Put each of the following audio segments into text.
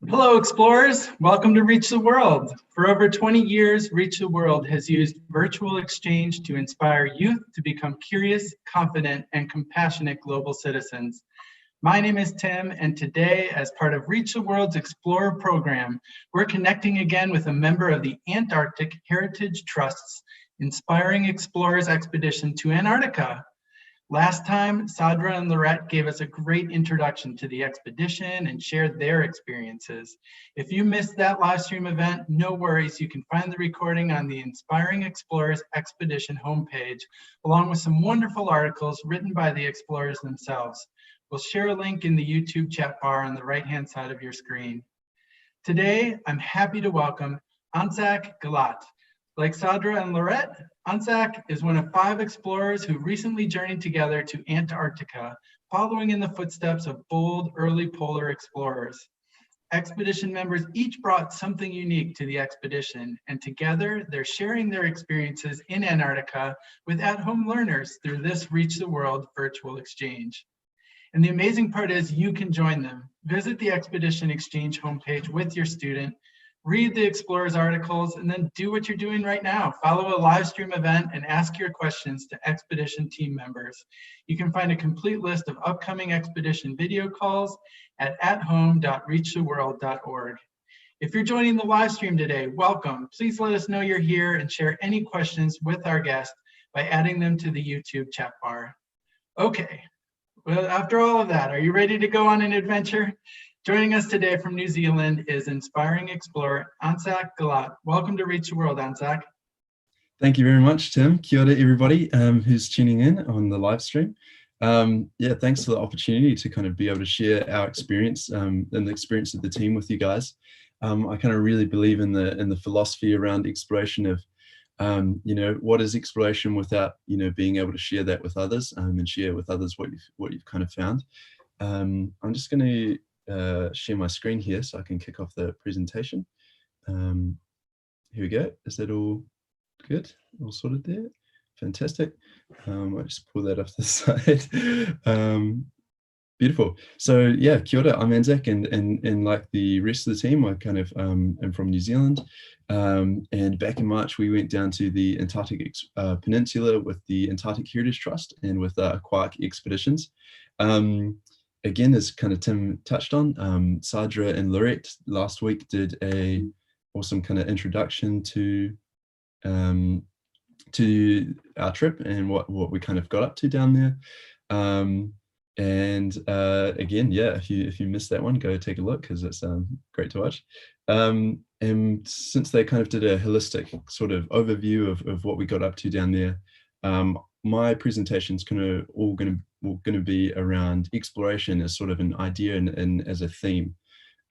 Hello, explorers. Welcome to Reach the World. For over 20 years, Reach the World has used virtual exchange to inspire youth to become curious, confident, and compassionate global citizens. My name is Tim, and today, as part of Reach the World's Explorer program, we're connecting again with a member of the Antarctic Heritage Trust's Inspiring Explorers Expedition to Antarctica. Last time, Sadra and Lorette gave us a great introduction to the expedition and shared their experiences. If you missed that live stream event, no worries. You can find the recording on the Inspiring Explorers Expedition homepage, along with some wonderful articles written by the explorers themselves. We'll share a link in the YouTube chat bar on the right-hand side of your screen. Today, I'm happy to welcome Anzac Galat. Like Sadra and Lorette, Anzac is one of 5 explorers who recently journeyed together to Antarctica, following in the footsteps of bold early polar explorers. Expedition members each brought something unique to the expedition, and together they're sharing their experiences in Antarctica with at-home learners through this Reach the World virtual exchange. And the amazing part is you can join them. Visit the Expedition Exchange homepage with your student, read the explorers articles, and then do what you're doing right now. Follow a live stream event and ask your questions to expedition team members. You can find a complete list of upcoming expedition video calls at athome.reachtheworld.org. If you're joining the live stream today, welcome. Please let us know you're here and share any questions with our guest by adding them to the YouTube chat bar. Okay, well, after all of that, are you ready to go on an adventure? Joining us today from New Zealand is inspiring explorer Anzac Galat. Welcome to Reach the World, Anzac. Thank you very much, Tim. Kia ora, everybody who's tuning in on the live stream. Yeah, thanks for the opportunity to kind of be able to share our experience and the experience of the team with you guys. I kind of really believe in the philosophy around exploration of, what is exploration without, being able to share that with others and share with others what you've kind of found. I'm just going to share my screen here so I can kick off the presentation. Here we go. Is that all good? All sorted there? Fantastic. I'll just pull that off the side. Beautiful. So yeah, kia ora, I'm Anzac, and like the rest of the team, I kind of am from New Zealand. And back in March, we went down to the Antarctic Peninsula with the Antarctic Heritage Trust and with Quark Expeditions. Again, as kind of Tim touched on, Sadra and Lorette last week did a awesome kind of introduction to our trip and what we kind of got up to down there. Again, yeah, if you missed that one, go take a look because it's great to watch. And since they kind of did a holistic sort of overview of what we got up to down there, my presentation's all going to be around exploration as sort of an idea and as a theme.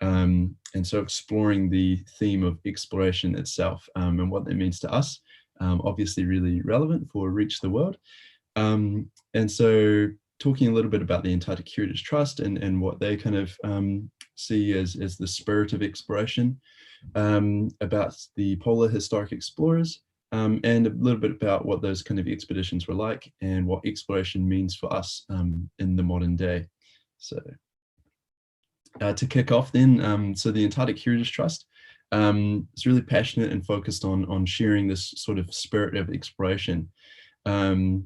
And so exploring the theme of exploration itself and what that means to us, obviously really relevant for Reach the World. And so talking a little bit about the Antarctic Heritage Trust and what they kind of see as the spirit of exploration, about the polar historic explorers, and a little bit about what those kind of expeditions were like and what exploration means for us in the modern day. So to kick off then, so the Antarctic Heritage Trust is really passionate and focused on sharing this sort of spirit of exploration. And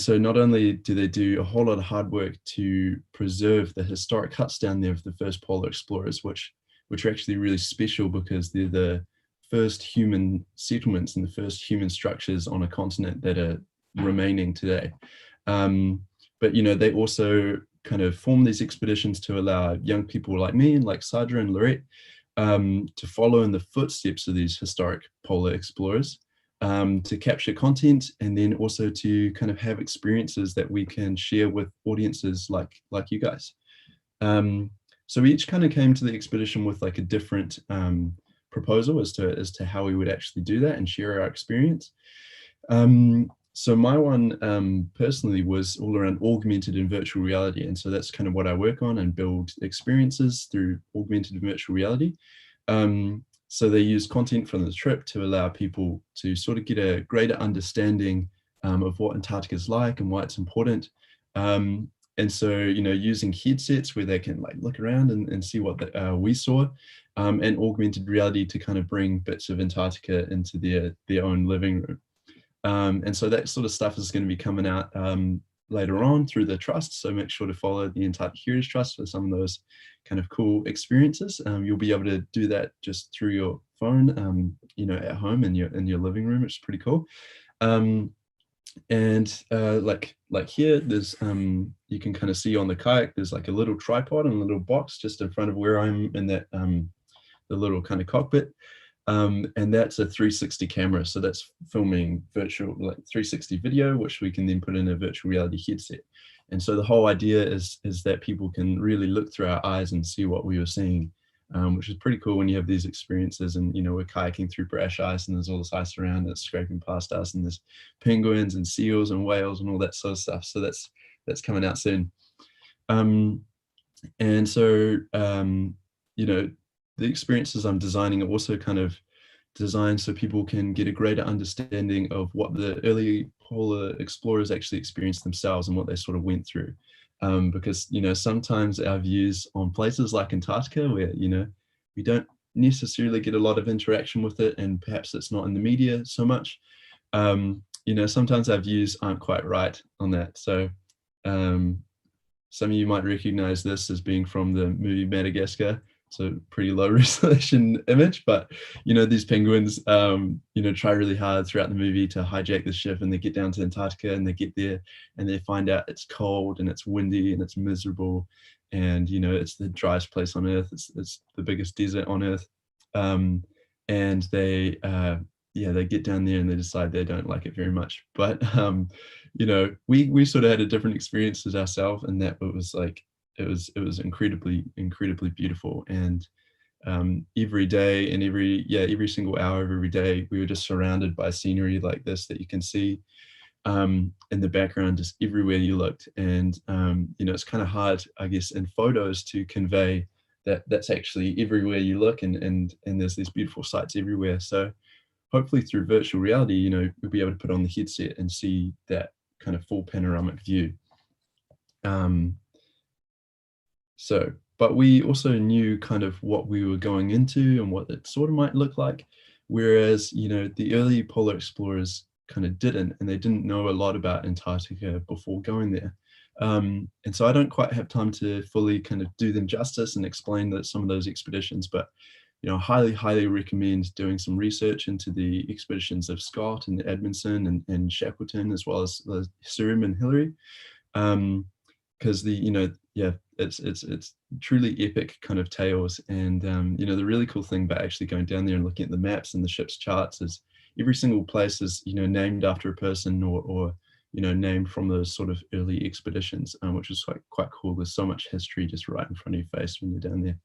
so not only do they do a whole lot of hard work to preserve the historic huts down there of the first polar explorers, which are actually really special because they're the first human settlements and the first human structures on a continent that are remaining today. But they also kind of form these expeditions to allow young people like me and like Sadra and Lorette to follow in the footsteps of these historic polar explorers, to capture content and then also to kind of have experiences that we can share with audiences like you guys. So we each kind of came to the expedition with like a different proposal as to how we would actually do that and share our experience. So my one personally was all around augmented and virtual reality. And so that's kind of what I work on and build experiences through augmented and virtual reality. So they use content from the trip to allow people to sort of get a greater understanding of what Antarctica is like and why it's important. And so, using headsets where they can like look around and see what we saw, and augmented reality to kind of bring bits of Antarctica into their own living room. And so that sort of stuff is going to be coming out later on through the trust. So make sure to follow the Antarctic Heritage Trust for some of those kind of cool experiences. You'll be able to do that just through your phone, at home in your living room, which is pretty cool. And like here, there's you can kind of see on the kayak, there's like a little tripod and a little box just in front of where I'm in that the little kind of cockpit. And that's a 360 camera. So that's filming virtual, like 360 video, which we can then put in a virtual reality headset. And so the whole idea is that people can really look through our eyes and see what we were seeing, which is pretty cool when you have these experiences. And, we're kayaking through brash ice and there's all this ice around that's scraping past us, and there's penguins and seals and whales and all that sort of stuff. So that's coming out soon. And so, the experiences I'm designing are also kind of designed so people can get a greater understanding of what the early polar explorers actually experienced themselves and what they sort of went through. Because, sometimes our views on places like Antarctica, where, we don't necessarily get a lot of interaction with it, and perhaps it's not in the media so much, sometimes our views aren't quite right on that. So some of you might recognize this as being from the movie Madagascar. So pretty low resolution image, but these penguins try really hard throughout the movie to hijack the ship, and they get down to Antarctica and they get there and they find out it's cold and it's windy and it's miserable, and it's the driest place on earth. It's the biggest desert on earth, and they get down there and they decide they don't like it very much. But we sort of had a different experience as ourselves, and that it was like it was incredibly beautiful. And every day and every single hour of every day, we were just surrounded by scenery like this that you can see in the background just everywhere you looked. And it's kind of hard, I guess, in photos to convey that that's actually everywhere you look, and there's these beautiful sights everywhere. So hopefully through virtual reality, you'll be able to put on the headset and see that kind of full panoramic view. But we also knew kind of what we were going into and what it sort of might look like, whereas, the early polar explorers kind of didn't, and they didn't know a lot about Antarctica before going there. And so I don't quite have time to fully kind of do them justice and explain that some of those expeditions, but, highly recommend doing some research into the expeditions of Scott and Edmondson and Shackleton, as well as Surim and Hillary. Because it's truly epic kind of tales. And the really cool thing about actually going down there and looking at the maps and the ship's charts is every single place is named after a person or named from those sort of early expeditions, which is quite cool. There's so much history just right in front of your face when you're down there.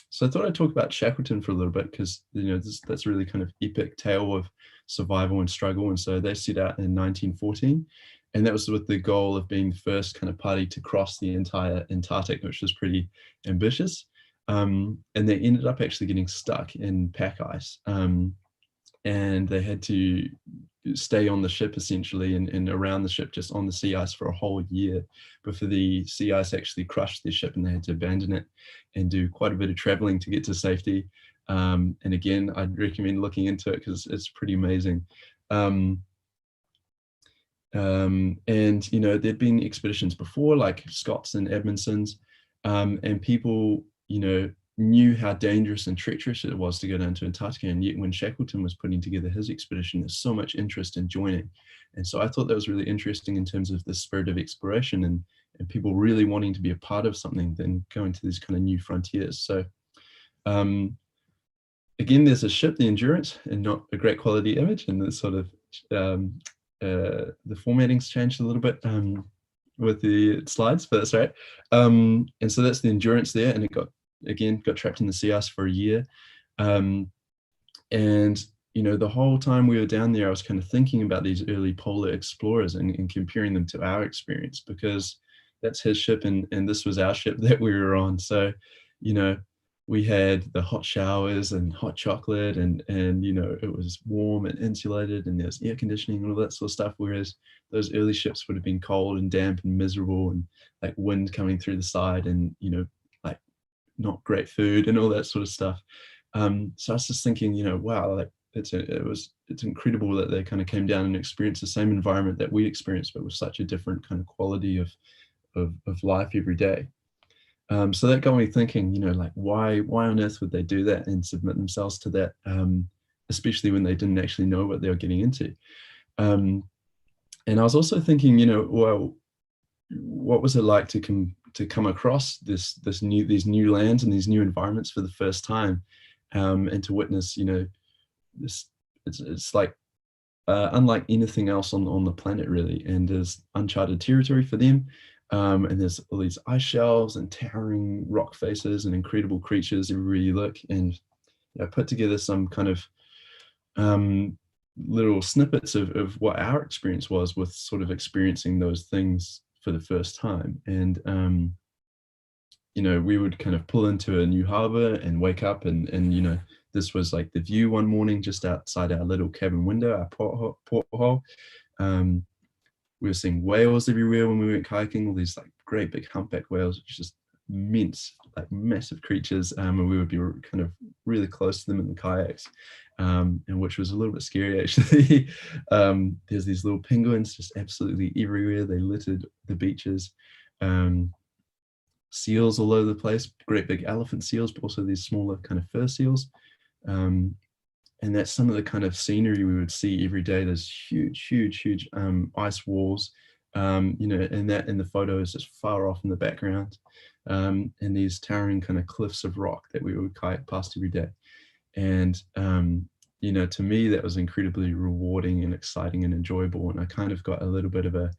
So I thought I'd talk about Shackleton for a little bit, because that's really kind of epic tale of survival and struggle. And so they set out in 1914. And that was with the goal of being the first kind of party to cross the entire Antarctic, which was pretty ambitious. And they ended up actually getting stuck in pack ice. And they had to stay on the ship essentially and around the ship, just on the sea ice for a whole year before the sea ice actually crushed their ship and they had to abandon it and do quite a bit of traveling to get to safety. And again, I'd recommend looking into it because it's pretty amazing. And there'd been expeditions before, like Scott's and Edmondson's, and people knew how dangerous and treacherous it was to go down to Antarctica. And yet when Shackleton was putting together his expedition, there's so much interest in joining. And so I thought that was really interesting in terms of the spirit of exploration and people really wanting to be a part of something, then going to these kind of new frontiers. So again, there's a ship, the Endurance, and not a great quality image, and the sort of the formatting's changed a little bit with the slides, but that's right. And so that's the Endurance there, and it got trapped in the sea ice for a year. And the whole time we were down there, I was kind of thinking about these early polar explorers and comparing them to our experience, because that's his ship and this was our ship that we were on. So we had the hot showers and hot chocolate, and you know, it was warm and insulated, and there's air conditioning and all that sort of stuff. Whereas those early ships would have been cold and damp and miserable, and like wind coming through the side, and you know, like not great food and all that sort of stuff. So I was just thinking, you know, wow, like it's incredible that they kind of came down and experienced the same environment that we experienced, but with such a different kind of quality of life every day. So that got me thinking, you know, like why on earth would they do that and submit themselves to that, especially when they didn't actually know what they were getting into. And I was also thinking, you know, well, what was it like to come across these new lands and these new environments for the first time, and to witness, you know, this it's like unlike anything else on the planet, really, and there's uncharted territory for them. And there's all these ice shelves and towering rock faces and incredible creatures everywhere you look. And I put together some kind of little snippets of what our experience was with sort of experiencing those things for the first time. And you know, we would kind of pull into a new harbor and wake up, and you know, this was like the view one morning just outside our little cabin window, our porthole. We were seeing whales everywhere when we went kayaking, all these like great big humpback whales, which just immense, like massive creatures. And we would be kind of really close to them in the kayaks, and which was a little bit scary, actually. There's these little penguins just absolutely everywhere. They littered the beaches. Seals all over the place, great big elephant seals, but also these smaller kind of fur seals. And that's some of the kind of scenery we would see every day. There's huge ice walls, you know, and that in the photo is just far off in the background, and these towering kind of cliffs of rock that we would kayak past every day. And you know, to me, that was incredibly rewarding and exciting and enjoyable. And I kind of got a little bit of a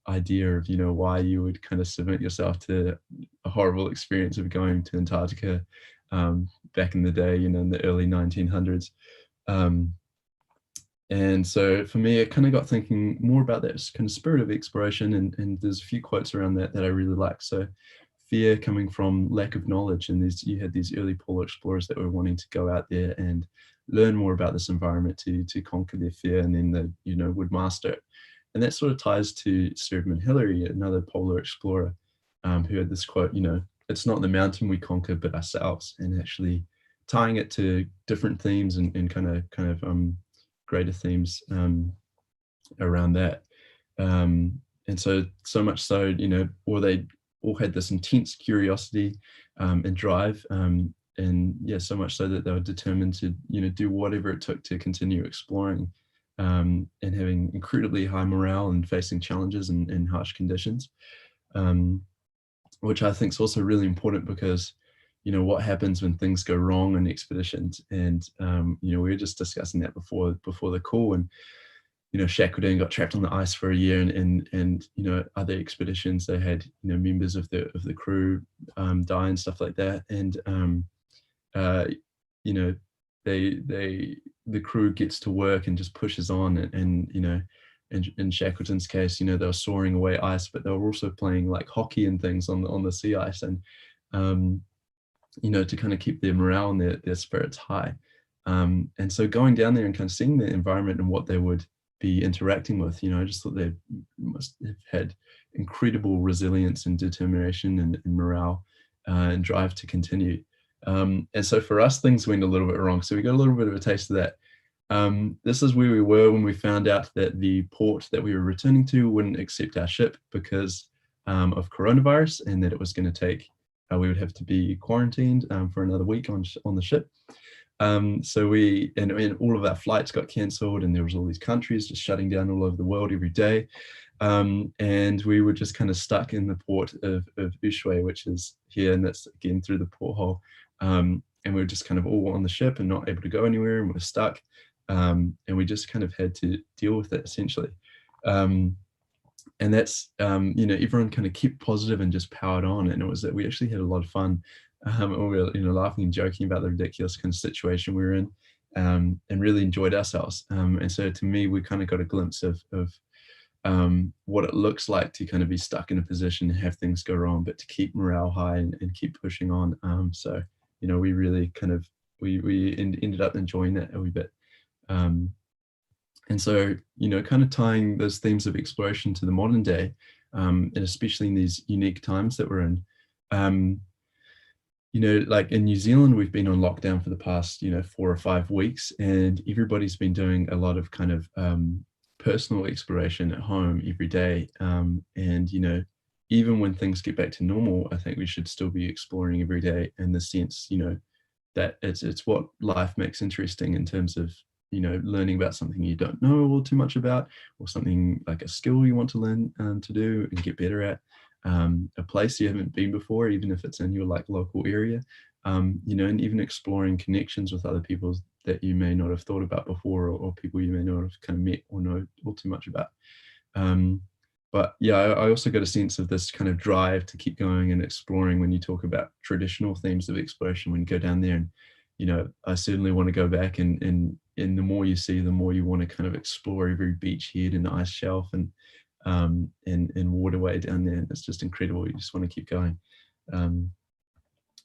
idea of, you know, why you would kind of submit yourself to a horrible experience of going to Antarctica back in the day, you know, in the early 1900s. And so for me, it kind of got thinking more about that kind of spirit of exploration, and there's a few quotes around that I really like. So fear coming from lack of knowledge, and you had these early polar explorers that were wanting to go out there and learn more about this environment to conquer their fear, and then they, you know, would master it. And that sort of ties to Stedman Hillary, another polar explorer, who had this quote, you know, it's not the mountain we conquer, but ourselves, and actually tying it to different themes and kind of greater themes around that. And so much so, you know, or they all had this intense curiosity and drive, and yeah, so much so that they were determined to, you know, do whatever it took to continue exploring, and having incredibly high morale and facing challenges and harsh conditions, which I think is also really important because, you know, what happens when things go wrong on expeditions. And you know, we were just discussing that before the call, and you know, Shackleton got trapped on the ice for a year, and you know, other expeditions, they had, you know, members of the crew die and stuff like that. And you know, the crew gets to work and just pushes on, and you know, in Shackleton's case, you know, they were soaring away ice, but they were also playing like hockey and things on the sea ice, and you know, to kind of keep their morale and their spirits high. And so going down there and kind of seeing the environment and what they would be interacting with, you know, I just thought they must have had incredible resilience and determination and morale and drive to continue. And so for us, things went a little bit wrong. So we got a little bit of a taste of that. This is where we were when we found out that the port that we were returning to wouldn't accept our ship because of coronavirus, and that it was going to take, we would have to be quarantined for another week on the ship. So and all of our flights got cancelled, and there was all these countries just shutting down all over the world every day. And we were just kind of stuck in the port of Ushuaia, which is here, and that's again through the porthole. And we were just kind of all on the ship and not able to go anywhere, and we're stuck. And we just kind of had to deal with it essentially. And that's, you know, everyone kind of kept positive and just powered on. And it was that we actually had a lot of fun. And we were, you know, laughing and joking about the ridiculous kind of situation we were in, and really enjoyed ourselves. And so to me, we kind of got a glimpse of what it looks like to kind of be stuck in a position and have things go wrong, but to keep morale high and keep pushing on. So you know, we really kind of, ended up enjoying that a wee bit. And so, you know, kind of tying those themes of exploration to the modern day, and especially in these unique times that we're in, you know, like in New Zealand, we've been on lockdown for the past, you know, 4 or 5 weeks, and everybody's been doing a lot of kind of personal exploration at home every day. And, you know, even when things get back to normal, I think we should still be exploring every day, in the sense, you know, that it's what life makes interesting, in terms of, you know, learning about something you don't know all too much about, or something like a skill you want to learn to do and get better at, a place you haven't been before, even if it's in your like local area, you know, and even exploring connections with other people that you may not have thought about before, or people you may not have kind of met or know all too much about. But yeah, I also got a sense of this kind of drive to keep going and exploring when you talk about traditional themes of exploration when you go down there. And, you know, I certainly want to go back, and the more you see, the more you want to kind of explore every beach head and ice shelf and waterway down there. It's just incredible. You just want to keep going.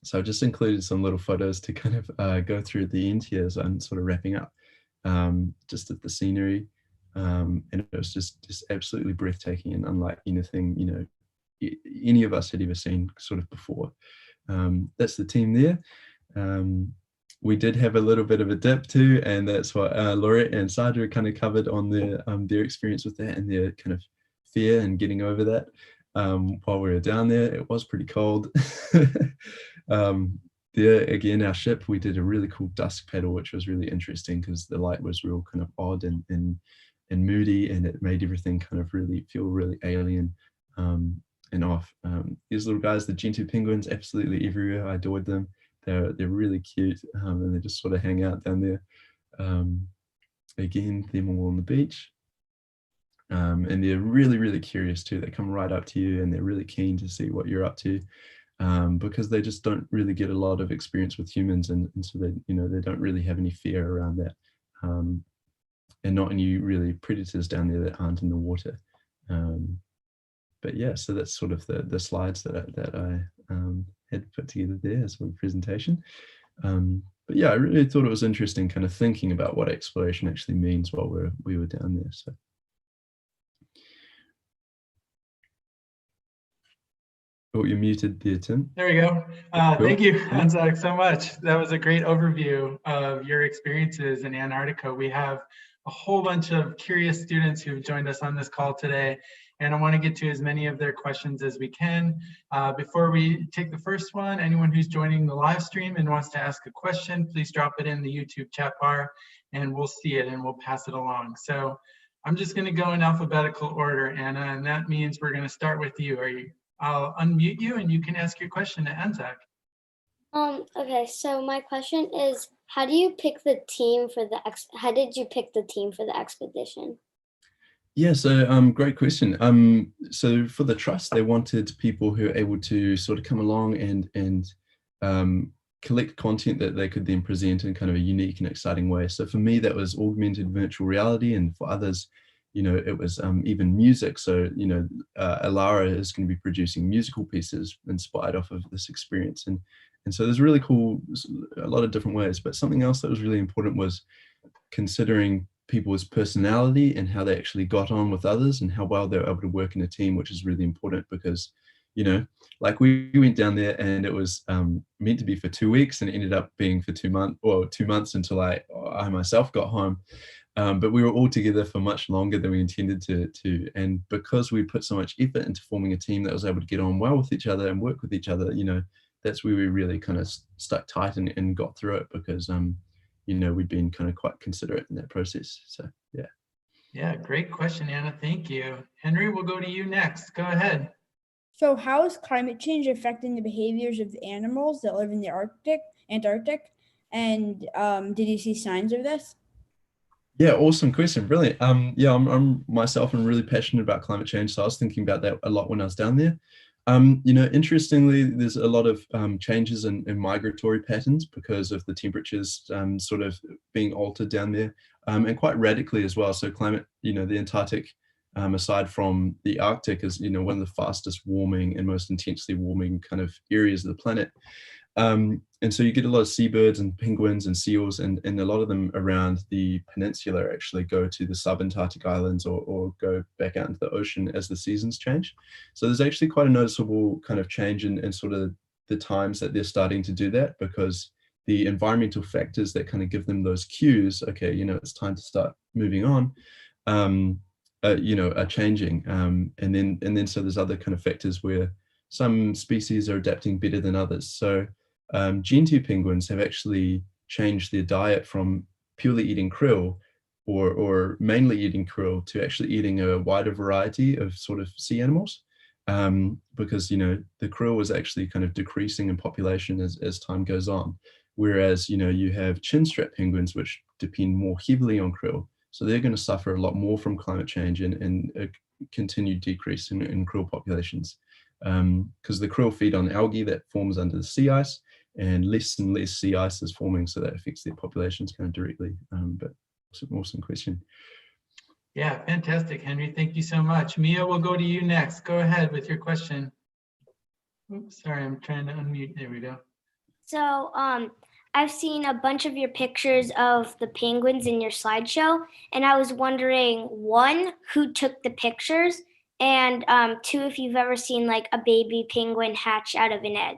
So I've just included some little photos to kind of go through at the end here as I'm sort of wrapping up, just of the scenery. And it was just absolutely breathtaking and unlike anything, you know, any of us had ever seen sort of before. That's the team there. We did have a little bit of a dip too, and that's what Laurette and Sandra kind of covered on their experience with that, and their kind of fear and getting over that while we were down there. It was pretty cold. There again, our ship, we did a really cool dusk paddle, which was really interesting because the light was real kind of odd and moody, and it made everything kind of really feel really alien and off. These little guys, the Gentoo penguins, absolutely everywhere. I adored them. They're really cute, and they just sort of hang out down there. Again, them all on the beach. And they're really, really curious too. They come right up to you, and they're really keen to see what you're up to, because they just don't really get a lot of experience with humans, and so they, you know, they don't really have any fear around that, and not any really predators down there that aren't in the water. But yeah, so that's sort of the slides that I had put together there as a presentation. But yeah, I really thought it was interesting kind of thinking about what exploration actually means while we were down there. So. Oh, you're muted there, Tim. There we go. Cool. Thank you, Antarctic, so much. That was a great overview of your experiences in Antarctica. We have a whole bunch of curious students who've joined us on this call today, and I want to get to as many of their questions as we can. Before we take the first one, anyone who's joining the live stream and wants to ask a question, please drop it in the YouTube chat bar, and we'll see it and we'll pass it along. So I'm just going to go in alphabetical order, Anna, and that means we're going to start with you. I'll unmute you and you can ask your question to Anzac. Okay, so my question is, how did you pick the team for the expedition? Yeah, so great question. So for the trust, they wanted people who are able to sort of come along and collect content that they could then present in kind of a unique and exciting way. So for me, that was augmented virtual reality, and for others, you know, it was even music. So, you know, Alara is going to be producing musical pieces inspired off of this experience. And so there's really cool, a lot of different ways. But something else that was really important was considering people's personality and how they actually got on with others and how well they were able to work in a team, which is really important because, you know, like we went down there and it was meant to be for 2 weeks, and it ended up being for 2 months, or 2 months until I myself got home. But we were all together for much longer than we intended to. And because we put so much effort into forming a team that was able to get on well with each other and work with each other, you know, that's where we really kind of stuck tight and got through it because, you know, we'd been kind of quite considerate in that process. So, yeah. Yeah, great question, Anna. Thank you. Henry, we'll go to you next. Go ahead. So how is climate change affecting the behaviors of the animals that live in the Antarctic? And did you see signs of this? Yeah, awesome question. Brilliant. Yeah, I'm myself, I'm really passionate about climate change. So I was thinking about that a lot when I was down there. You know, interestingly, there's a lot of changes in migratory patterns because of the temperatures sort of being altered down there, and quite radically as well. So climate, you know, the Antarctic, aside from the Arctic, is, you know, one of the fastest warming and most intensely warming kind of areas of the planet. and so you get a lot of seabirds and penguins and seals, and a lot of them around the peninsula actually go to the subantarctic islands or go back out into the ocean as the seasons change. So there's actually quite a noticeable kind of change in sort of the times that they're starting to do that, because the environmental factors that kind of give them those cues, okay, it's time to start moving on, are changing. And then so there's other kind of factors where some species are adapting better than others. So Gentoo penguins have actually changed their diet from purely eating krill or mainly eating krill to actually eating a wider variety of sort of sea animals, because the krill was actually kind of decreasing in population as time goes on, whereas you have chinstrap penguins which depend more heavily on krill, so they're going to suffer a lot more from climate change and a continued decrease in krill populations, because the krill feed on algae that forms under the sea ice, and less sea ice is forming, so that affects their populations kind of directly. But it's an awesome question. Yeah, fantastic, Henry. Thank you so much. Mia, we'll go to you next. Go ahead with your question. Oops, sorry, I'm trying to unmute. There we go. So I've seen a bunch of your pictures of the penguins in your slideshow, and I was wondering, one, who took the pictures, and two, if you've ever seen like a baby penguin hatch out of an egg.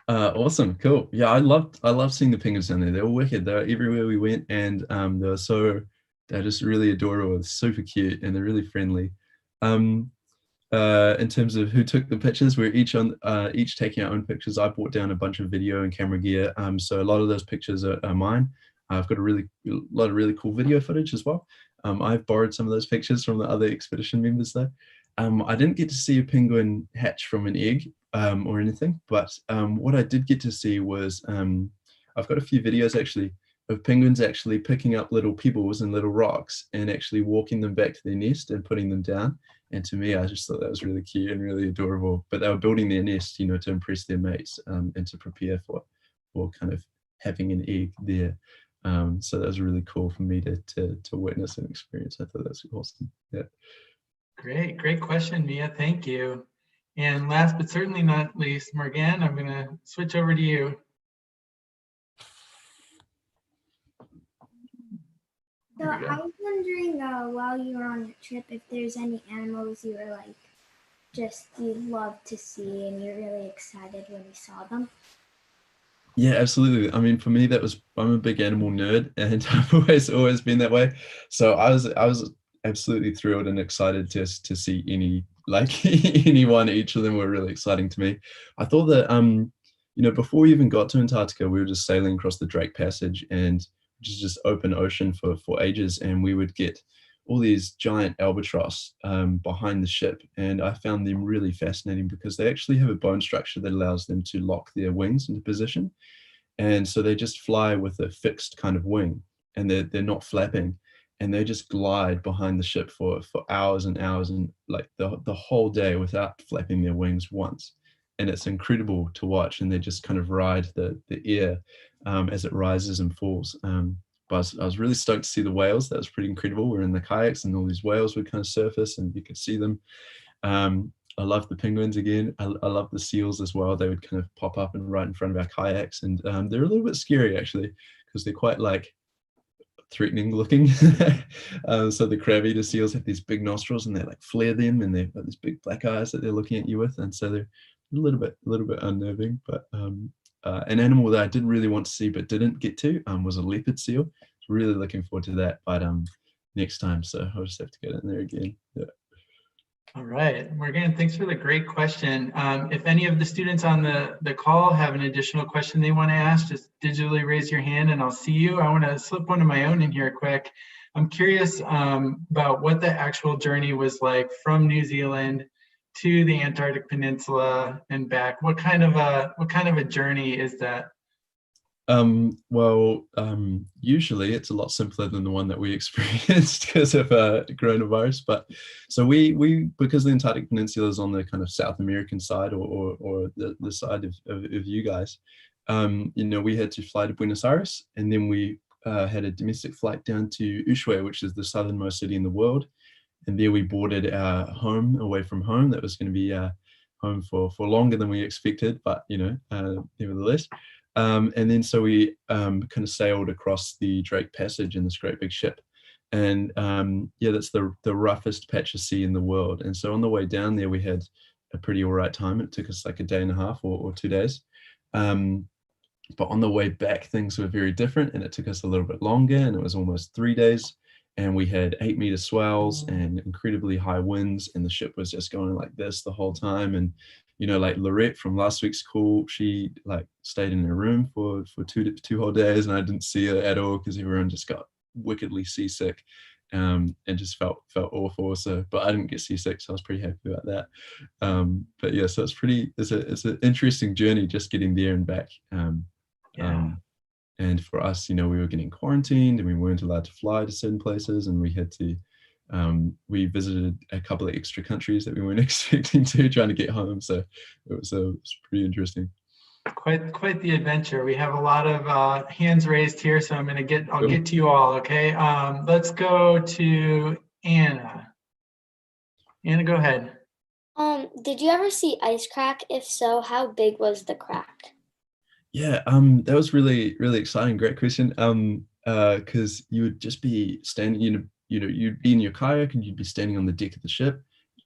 Awesome, cool. Yeah, I love seeing the penguins down there. They were wicked. They're everywhere we went, and they're just really adorable. It's super cute, and they're really friendly. In terms of who took the pictures, we're each taking our own pictures. I brought down a bunch of video and camera gear, so a lot of those pictures are mine. I've got a lot of really cool video footage as well. I've borrowed some of those pictures from the other expedition members though. I didn't get to see a penguin hatch from an egg or anything, but what I did get to see was, I've got a few videos actually of penguins actually picking up little pebbles and little rocks and actually walking them back to their nest and putting them down. And to me, I just thought that was really cute and really adorable. But they were building their nest, to impress their mates and to prepare for kind of having an egg there. So that was really cool for me to witness and experience. I thought that's awesome. Yeah. Great question, Mia. Thank you. And last but certainly not least, Morgan, I'm going to switch over to you. So I was wondering, while you were on the trip, if there's any animals you were like, just you love to see and you're really excited when you saw them. Yeah, absolutely. I mean, for me, I'm a big animal nerd, and I've always been that way. So I was absolutely thrilled and excited to see anyone. Each of them were really exciting to me. I thought that before we even got to Antarctica, we were just sailing across the Drake Passage, and which is just open ocean for ages, and we would get all these giant albatross behind the ship, and I found them really fascinating because they actually have a bone structure that allows them to lock their wings into position, and so they just fly with a fixed kind of wing, and they're not flapping, and they just glide behind the ship for hours and hours, and like the whole day without flapping their wings once. And it's incredible to watch, and they just kind of ride the air as it rises and falls. But I was really stoked to see the whales. That was pretty incredible. We're in the kayaks, and all these whales would kind of surface, and you could see them. I love the penguins again. I love the seals as well. They would kind of pop up and right in front of our kayaks, and they're a little bit scary actually, because they're quite like threatening looking. So the crab eater seals have these big nostrils, and they like flare them, and they've got these big black eyes that they're looking at you with, and so they're a little bit unnerving. But an animal that I did really want to see but didn't get to was a leopard seal. Really looking forward to that, but next time, so I'll just have to get in there again. Yeah. All right, Morgan, thanks for the great question. If any of the students on the call have an additional question they want to ask, just digitally raise your hand and I'll see you. I want to slip one of my own in here quick. I'm curious about what the actual journey was like from New Zealand to the Antarctic Peninsula and back. What kind of a journey is that? Usually it's a lot simpler than the one that we experienced because of coronavirus. But so we because the Antarctic Peninsula is on the kind of South American side or the side of you guys, we had to fly to Buenos Aires, and then we had a domestic flight down to Ushuaia, which is the southernmost city in the world. And there we boarded our home away from home. That was going to be home for longer than we expected, but nevertheless. And then so we kind of sailed across the Drake Passage in this great big ship. And that's the roughest patch of sea in the world. And so on the way down there, we had a pretty all right time. It took us like a day and a half or 2 days. But on the way back, things were very different, and it took us a little bit longer, and it was almost 3 days. And we had 8-meter swells and incredibly high winds, and the ship was just going like this the whole time. And like Lorette from last week's call, she like stayed in her room for two whole days, and I didn't see her at all because everyone just got wickedly seasick, and just felt awful. So, but I didn't get seasick, so I was pretty happy about that. But yeah, so it's an interesting journey just getting there and back. And for us, we were getting quarantined and we weren't allowed to fly to certain places, and we had to we visited a couple of extra countries that we weren't expecting to, trying to get home. So it was pretty interesting. Quite the adventure. We have a lot of hands raised here, so I'll get to you all. Okay, let's go to Anna. Anna, go ahead. Did you ever see ice crack? If so, how big was the crack? Yeah, that was really, really exciting. Great question. Because you would just be standing, you'd be in your kayak and you'd be standing on the deck of the ship.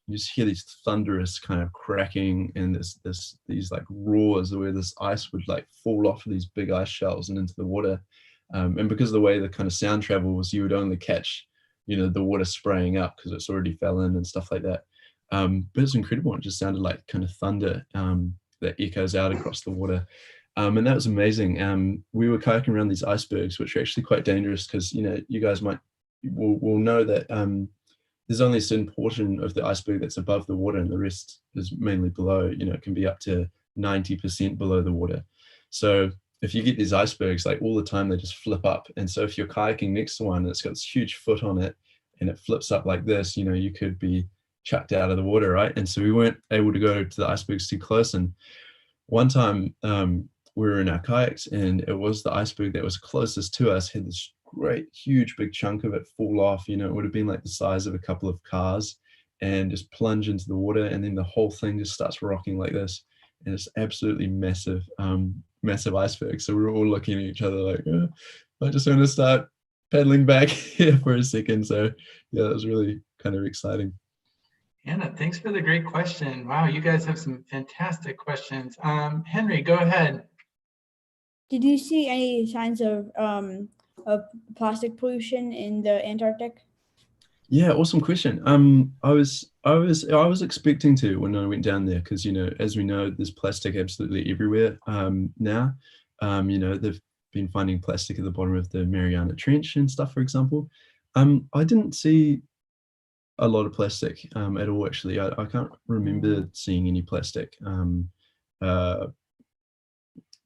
You just hear these thunderous kind of cracking and these like roars where this ice would like fall off of these big ice shelves and into the water. And because of the way the kind of sound travels, you would only catch, the water spraying up because it's already fell in and stuff like that. But it's incredible. It just sounded like kind of thunder that echoes out across the water. And that was amazing. We were kayaking around these icebergs, which are actually quite dangerous because, you guys will know that there's only a certain portion of the iceberg that's above the water and the rest is mainly below. It can be up to 90% below the water. So if you get these icebergs, like all the time, they just flip up. And so if you're kayaking next to one, and it's got this huge foot on it and it flips up like this, you could be chucked out of the water, right? And so we weren't able to go to the icebergs too close. And one time we were in our kayaks, and it was the iceberg that was closest to us had this great huge big chunk of it fall off. It would have been like the size of a couple of cars, and just plunge into the water, and then the whole thing just starts rocking like this, and it's absolutely massive iceberg. So we were all looking at each other like, I just want to start paddling back here for a second. So yeah, that was really kind of exciting. Anna, thanks for the great question. Wow, you guys have some fantastic questions. Henry, go ahead. Did you see any signs of plastic pollution in the Antarctic? Yeah, awesome question. I was expecting to when I went down there because as we know, there's plastic absolutely everywhere now. They've been finding plastic at the bottom of the Mariana Trench and stuff, for example. I didn't see a lot of plastic at all. Actually, I can't remember seeing any plastic.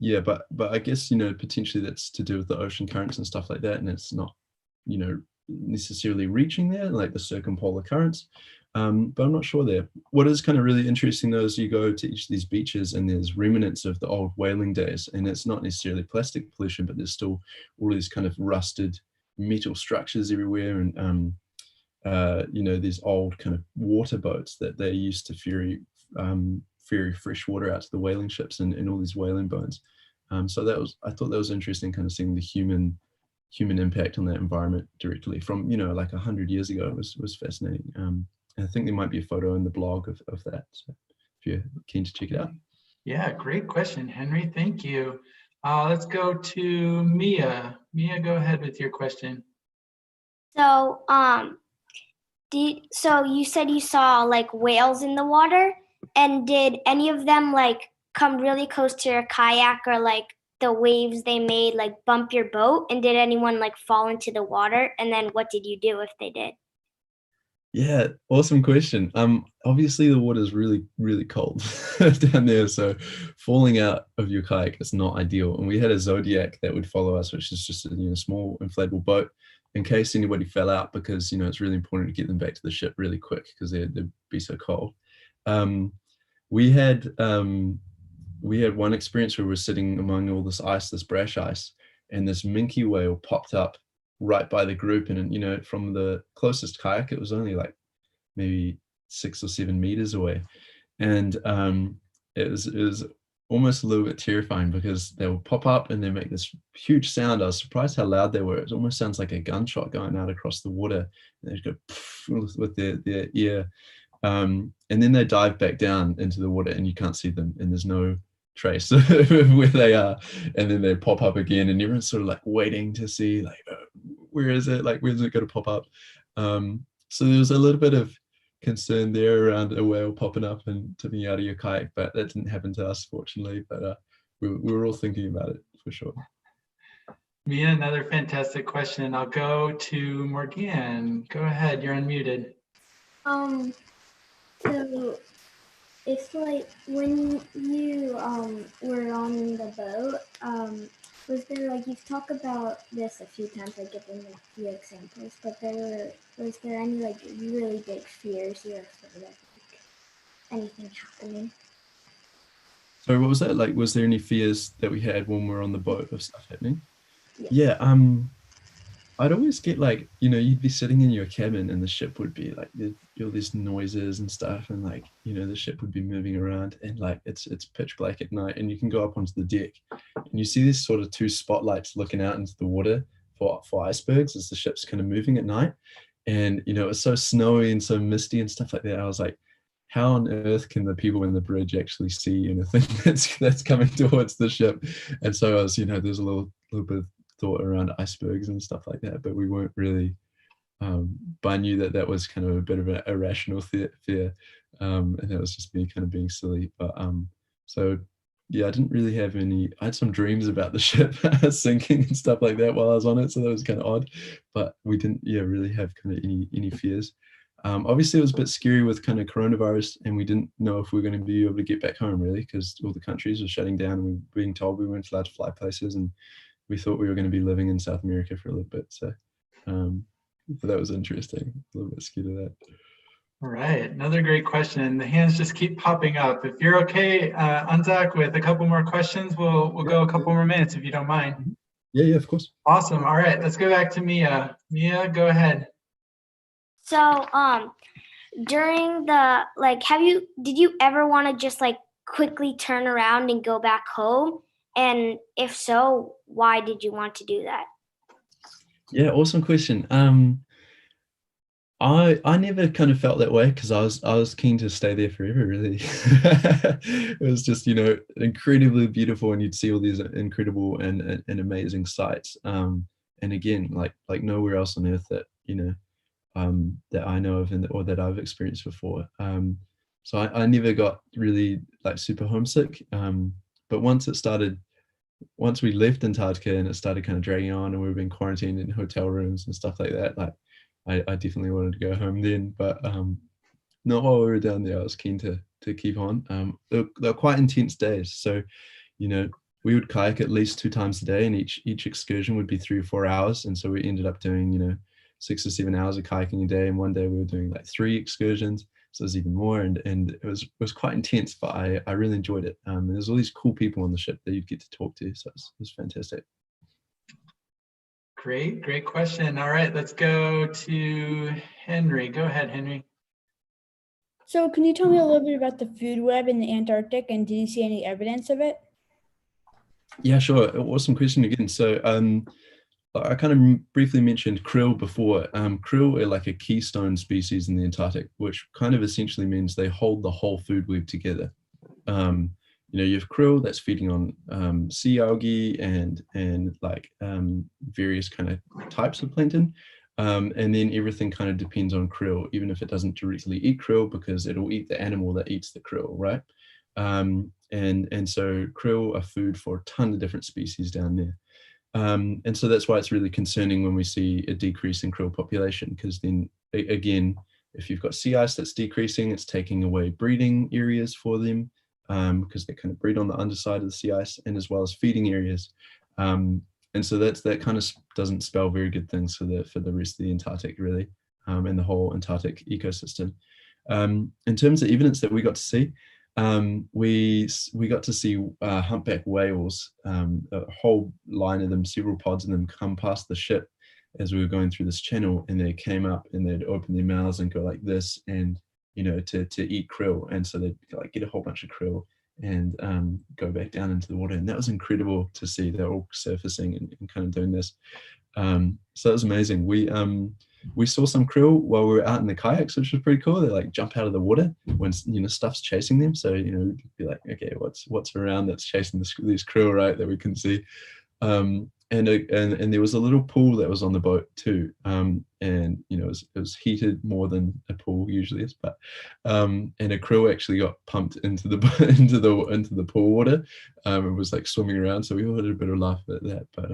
Yeah, but I guess potentially that's to do with the ocean currents and stuff like that, and it's not necessarily reaching there like the circumpolar currents. But I'm not sure there. What is kind of really interesting though is you go to each of these beaches and there's remnants of the old whaling days, and it's not necessarily plastic pollution, but there's still all these kind of rusted metal structures everywhere, and these old kind of water boats that they used to ferry fresh water out to the whaling ships and all these whaling bones. So I thought that was interesting, kind of seeing the human impact on that environment directly from like 100 years ago. It was fascinating. And I think there might be a photo in the blog of that, so if you're keen to check it out. Yeah, great question, Henry. Thank you. Let's go to Mia. Mia, go ahead with your question. So, so you said you saw like whales in the water, and did any of them like come really close to your kayak, or like the waves they made like bump your boat? And did anyone like fall into the water? And then what did you do if they did? Yeah, awesome question. Obviously the water is really, really cold down there, so falling out of your kayak is not ideal. And we had a Zodiac that would follow us, which is just a small inflatable boat in case anybody fell out, because it's really important to get them back to the ship really quick because they'd be so cold. We had one experience where we were sitting among all this ice, this brash ice, and this minke whale popped up right by the group, and from the closest kayak it was only like maybe 6 or 7 meters away, And it was almost a little bit terrifying because they will pop up and they make this huge sound. I was surprised how loud they were. It almost sounds like a gunshot going out across the water. And they just go with their ear. And then they dive back down into the water and you can't see them and there's no trace of where they are. And then they pop up again and everyone's sort of like waiting to see like, where is it? Like, where's it going to pop up? So there was a little bit of concern there around a whale popping up and tipping you out of your kayak, but that didn't happen to us, fortunately. But we were all thinking about it for sure. Mia, another fantastic question. I'll go to Morgan. Go ahead, you're unmuted. So it's like when you were on the boat, was there, like, you've talked about this a few times, like giving a few examples, but was there any like really big fears you were afraid of, like anything happening? So what was that? Like, was there any fears that we had when we were on the boat of stuff happening? Yeah. Yeah, I'd always get like, you'd be sitting in your cabin and the ship would be like, all these noises and stuff, and like, the ship would be moving around and like it's pitch black at night and you can go up onto the deck and you see these sort of two spotlights looking out into the water for icebergs as the ship's kind of moving at night. And it was so snowy and so misty and stuff like that. I was like, how on earth can the people in the bridge actually see anything that's coming towards the ship? And so I was, there's a little bit of thought around icebergs and stuff like that, but we weren't really, but I knew that was kind of a bit of an irrational fear, and that was just me kind of being silly. But so yeah, I didn't really have any. I had some dreams about the ship sinking and stuff like that while I was on it, so that was kind of odd. But we didn't, really have kind of any fears. Obviously, it was a bit scary with kind of coronavirus, and we didn't know if we were going to be able to get back home really, because all the countries were shutting down, and we were being told we weren't allowed to fly places, and we thought we were going to be living in South America for a little bit. So that was interesting. A little bit scared of that. All right, another great question. The hands just keep popping up. If you're okay, Unzak, with a couple more questions, we'll go a couple more minutes if you don't mind. Yeah, of course. Awesome. All right, let's go back to Mia. Mia, go ahead. So, during the, like, did you ever want to just like quickly turn around and go back home? And if so, why did you want to do that? Yeah, awesome question. I never kind of felt that way because I was keen to stay there forever, really. It was just, incredibly beautiful, and you'd see all these incredible and amazing sights. And again, like nowhere else on earth that, that I know of or that I've experienced before. So I never got really like super homesick. But once we left Antarctica and it started kind of dragging on and we were being quarantined in hotel rooms and stuff like that, like I definitely wanted to go home then, but not while we were down there. I was keen to keep on. They were quite intense days. So, we would kayak at least 2 times a day, and each excursion would be 3 or 4 hours. And so we ended up doing, 6 or 7 hours of kayaking a day. And one day we were doing like 3 excursions. So it was even more, and it was quite intense, but I really enjoyed it. And there's all these cool people on the ship that you'd get to talk to, so it was fantastic. Great question. All right, let's go to Henry. Go ahead, Henry. So can you tell me a little bit about the food web in the Antarctic, and did you see any evidence of it? Yeah, sure. Awesome question again. So I kind of briefly mentioned krill before. Krill are like a keystone species in the Antarctic, which kind of essentially means they hold the whole food web together. You have krill that's feeding on sea algae and like various kind of types of plankton. And then everything kind of depends on krill, even if it doesn't directly eat krill, because it'll eat the animal that eats the krill, right? And so krill are food for a ton of different species down there. And so that's why it's really concerning when we see a decrease in krill population, because then again, if you've got sea ice that's decreasing, it's taking away breeding areas for them, because they kind of breed on the underside of the sea ice, and as well as feeding areas. And so that kind of doesn't spell very good things for the rest of the Antarctic, really, and the whole Antarctic ecosystem. In terms of evidence that we got to see, we got to see humpback whales, a whole line of them, several pods of them, come past the ship as we were going through this channel, and they came up and they'd open their mouths and go like this, and to eat krill. And so they'd like get a whole bunch of krill and go back down into the water. And that was incredible to see. They're all surfacing and kind of doing this. So that was amazing. We saw some krill while we were out in the kayaks, which was pretty cool. They like jump out of the water when stuff's chasing them. So we'd be like, okay, what's around that's chasing these krill, right? That we can see. And there was a little pool that was on the boat too. And it was heated more than a pool usually is, but and a krill actually got pumped into the into the pool water. It was like swimming around, so we all had a bit of laugh at that. But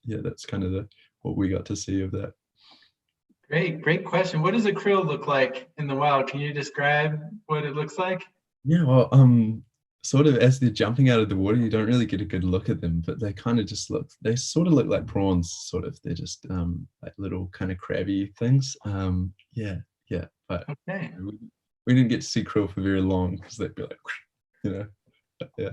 yeah, that's kind of what we got to see of that. Great question. What does a krill look like in the wild? Can you describe what it looks like? Yeah, well, sort of as they're jumping out of the water, you don't really get a good look at them, but they kind of just they sort of look like prawns, sort of. They're just like little kind of crabby things. Yeah, but okay. We didn't get to see krill for very long because they'd be like, but, yeah.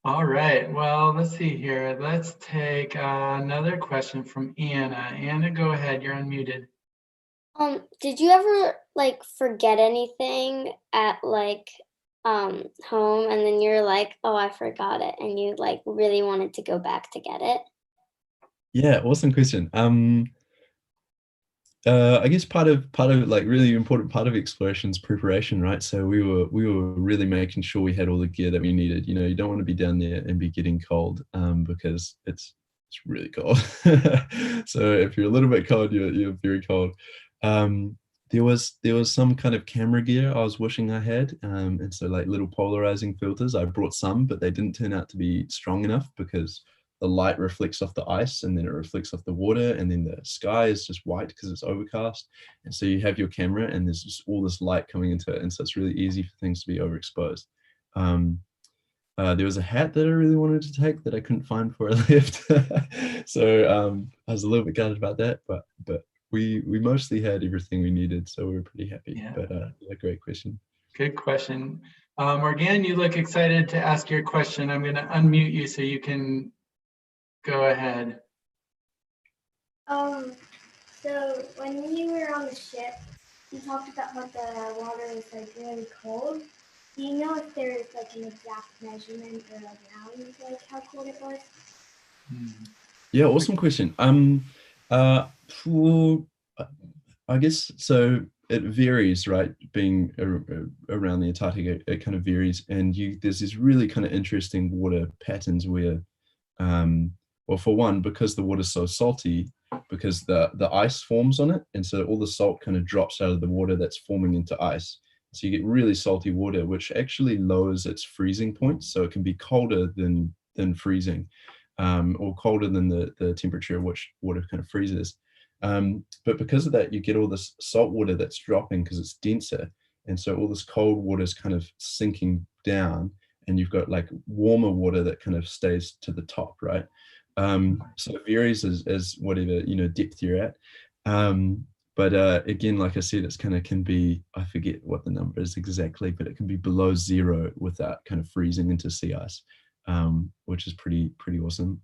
All right, well, let's see here. Let's take another question from Anna. Anna, go ahead, you're unmuted. Did you ever like forget anything at like home and then you're like, oh, I forgot it, and you like really wanted to go back to get it? Yeah, awesome question. I guess part of like really important part of exploration is preparation, right? So we were really making sure we had all the gear that we needed. You don't want to be down there and be getting cold because it's really cold. So if you're a little bit cold, you're very cold. There was some kind of camera gear I was wishing I had, and so like little polarizing filters. I brought some, but they didn't turn out to be strong enough because the light reflects off the ice and then it reflects off the water, and then the sky is just white because it's overcast. And so you have your camera and there's just all this light coming into it, and so it's really easy for things to be overexposed. There was a hat that I really wanted to take that I couldn't find before I left. So I was a little bit gutted about that, but we mostly had everything we needed, so we were pretty happy. Yeah. But yeah, great question. Good question. Morgan, you look excited to ask your question. I'm going to unmute you so you can go ahead. So when you were on the ship, you talked about how the water is like really cold. Do you know if there's like an exact measurement or around like how cold it was? Yeah, awesome question. I guess so. It varies, right? Being around the Antarctica, it kind of varies, and there's these really kind of interesting water patterns where, well, for one, because the water's so salty, because the ice forms on it, and so all the salt kind of drops out of the water that's forming into ice. So you get really salty water, which actually lowers its freezing point, so it can be colder than freezing, or colder than the temperature at which water kind of freezes. But because of that, you get all this salt water that's dropping because it's denser, and so all this cold water is kind of sinking down, and you've got like warmer water that kind of stays to the top, right? So it varies as whatever depth you're at. But again, like I said, it's kind of can be, I forget what the number is exactly, but it can be below zero without kind of freezing into sea ice, which is pretty awesome.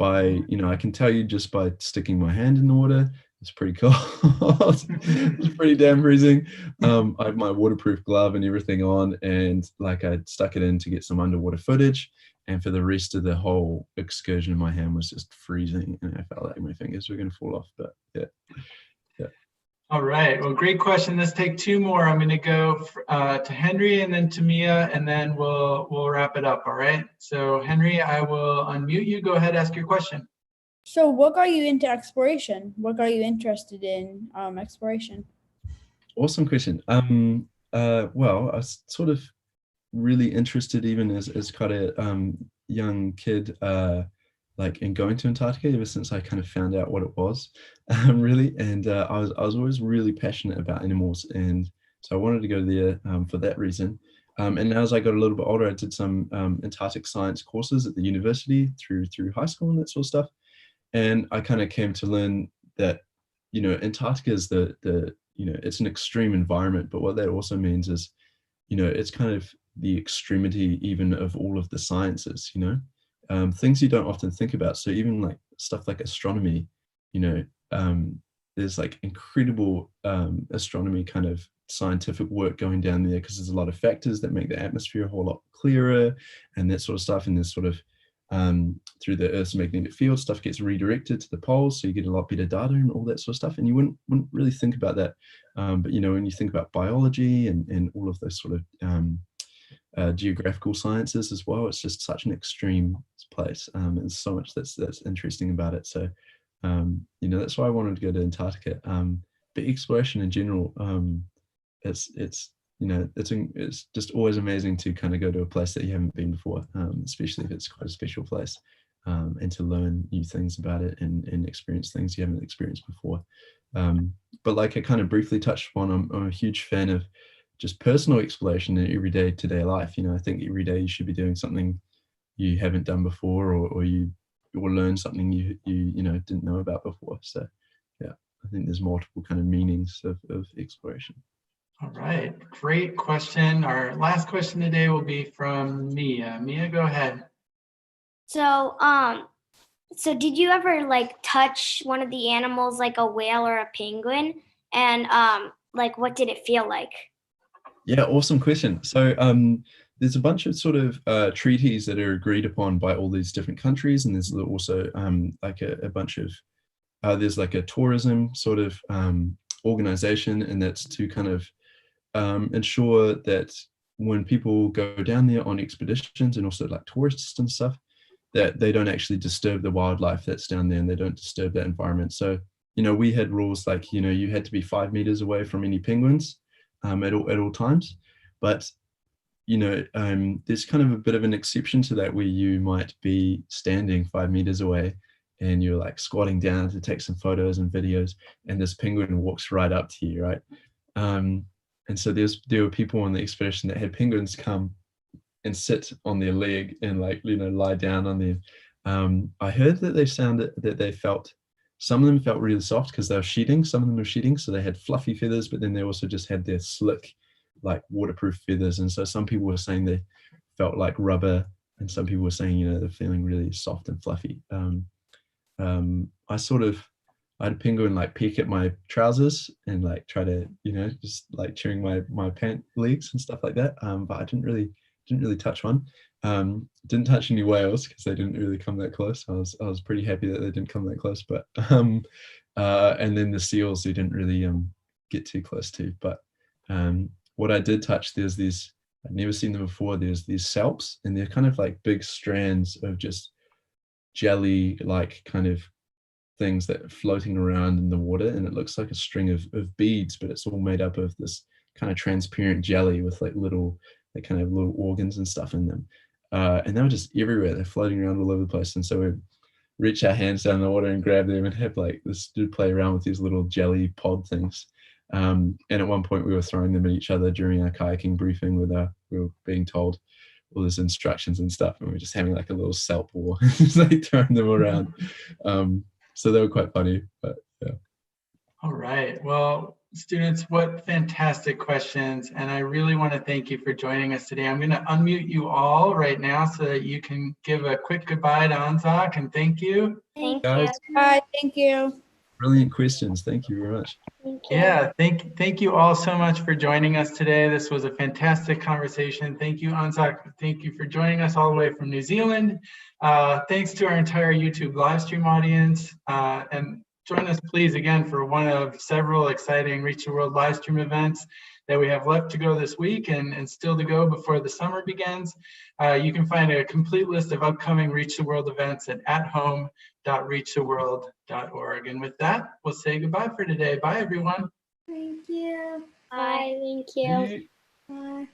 I can tell you just by sticking my hand in the water, it's pretty cold. It's pretty damn freezing. I have my waterproof glove and everything on, and like I stuck it in to get some underwater footage. And for the rest of the whole excursion, my hand was just freezing, and I felt like my fingers were going to fall off. But yeah. All right. Well, great question. Let's take two more. I'm going to go to Henry and then to Mia, and then we'll wrap it up. All right. So Henry, I will unmute you. Go ahead, ask your question. So what got you into exploration? What got you interested in exploration? Awesome question. Well, I was sort of really interested even as quite a young kid, like in going to Antarctica ever since I kind of found out what it was, really. And I was always really passionate about animals, and so I wanted to go there for that reason. And as I got a little bit older, I did some Antarctic science courses at the university through high school and that sort of stuff. And I kind of came to learn that, Antarctica is it's an extreme environment, but what that also means is, it's kind of the extremity even of all of the sciences, things you don't often think about. So even like stuff like astronomy, there's like incredible astronomy kind of scientific work going down there, because there's a lot of factors that make the atmosphere a whole lot clearer and that sort of stuff. And there's sort of through the Earth's magnetic field, stuff gets redirected to the poles, so you get a lot better data and all that sort of stuff. And you wouldn't really think about that, but you know, when you think about biology and all of those sort of geographical sciences as well, it's just such an extreme place. And so much that's interesting about it. So you know, that's why I wanted to go to Antarctica. But exploration in general, it's you know, it's just always amazing to kind of go to a place that you haven't been before, especially if it's quite a special place, and to learn new things about it and experience things you haven't experienced before. But like I kind of briefly touched on, I'm a huge fan of just personal exploration in everyday to-day life. You know, I think every day you should be doing something you haven't done before, or learn something you know, didn't know about before. So yeah, I think there's multiple kind of meanings of exploration. All right, great question. Our last question today will be from Mia. Mia, go ahead. So, so did you ever like touch one of the animals like a whale or a penguin? And like, what did it feel like? Yeah, awesome question. So there's a bunch of sort of treaties that are agreed upon by all these different countries, and there's also like a bunch of there's like a tourism sort of organization, and that's to kind of ensure that when people go down there on expeditions and also like tourists and stuff, that they don't actually disturb the wildlife that's down there, and they don't disturb that environment. So, you know, we had rules like, you know, you had to be 5 meters away from any penguins at all times. But, you know, there's kind of a bit of an exception to that, where you might be standing 5 meters away and you're like squatting down to take some photos and videos, and this penguin walks right up to you, right? And so there were people on the expedition that had penguins come and sit on their leg and, like, you know, lie down on them. I heard that they felt, some of them felt really soft because they were shedding. Some of them were shedding, so they had fluffy feathers, but then they also just had their slick, like waterproof feathers. And so some people were saying they felt like rubber, and some people were saying, you know, they're feeling really soft and fluffy. I had a penguin like peek at my trousers and like try to, you know, just like chewing my pant legs and stuff like that. But I didn't really touch one. Didn't touch any whales because they didn't really come that close. I was pretty happy that they didn't come that close. But and then the seals we didn't really get too close to. But what I did touch, there's these, I'd never seen them before. There's these salps, and they're kind of like big strands of just jelly like kind of things that are floating around in the water, and it looks like a string of beads, but it's all made up of this kind of transparent jelly with like little organs and stuff in them, and they were just everywhere. They're floating around all over the place. And so we reach our hands down the water and grab them and have like this dude play around with these little jelly pod things, and at one point we were throwing them at each other during our kayaking briefing we were being told all these instructions and stuff, and we were just having like a little salp war, just like throwing them around. So they were quite funny, but yeah. All right. Well, students, what fantastic questions. And I really want to thank you for joining us today. I'm going to unmute you all right now so that you can give a quick goodbye to Anzak, and thank you. Thank Guys, you. Bye. Thank you. brilliant questions. Thank you very much. Thank you. Yeah, thank you all so much for joining us today. This was a fantastic conversation. Thank you, Anzak. Thank you for joining us all the way from New Zealand. Thanks to our entire YouTube live stream audience. And join us, please, again for one of several exciting Reach the World live stream events that we have left to go this week and still to go before the summer begins. You can find a complete list of upcoming Reach the World events at home.reachtheworld.org. And with that, we'll say goodbye for today. Bye, everyone. Thank you. Bye. Thank you. Bye.